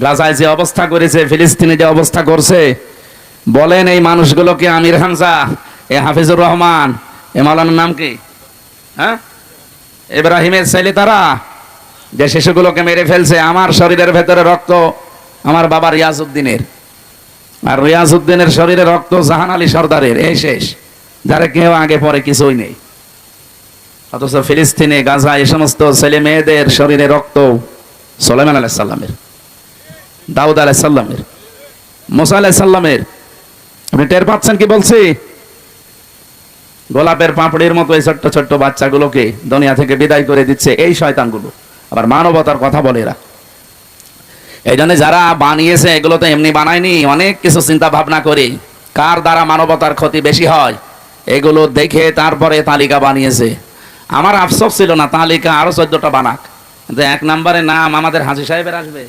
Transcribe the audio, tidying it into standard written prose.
গাজায় যে অবস্থা করেছে, ফিলিস্তিনে যে অবস্থা করছে, বলেন এই মানুষগুলোকে আমির হামজা, এ হাফিজুর রহমান, এ মাওলানার নাম কি, হ্যাঁ, ইব্রাহিমের ছেলে, তারা যে শিশুগুলোকে মেরে ফেলছে, আমার শরীরের ভেতরে রক্ত আমার বাবা রিয়াজউদ্দিনের, আর রিয়াজউদ্দিনের শরীরে রক্ত জাহান আলী সর্দারের, এই শেষ, যারা কেউ আগে পরে কিছুই নেই। অথচ ফিলিস্তিনে, গাজা, এই সমস্ত ছেলে মেয়েদের শরীরে রক্ত সুলাইমান আলাইহিস সালামের, দাউদ আলাইহিস সালামের, মুসা আলাইহিস সালামের। আপনি টের পাচ্ছেন কি বলছি? গোলাপের পাপড়ির মতো এই ছোট্ট ছোট্ট বাচ্চাগুলোকে দুনিয়া থেকে বিদায় করে দিচ্ছে এই শয়তানগুলো। আবার মানবতার কথা বলে এরা। এই জন্য যারা বানিয়েছে, এগুলো তো এমনি বানায়নি, অনেক কিছু চিন্তা ভাবনা করে কার দ্বারা মানবতার ক্ষতি বেশি হয় এগুলো দেখে তারপরে তালিকা বানিয়েছে। আমার আফসোস ছিল না তালিকা আরো 14টা বানাক, কিন্তু 1 নম্বরে নাম আমাদের হাজী সাহেবের আসবে।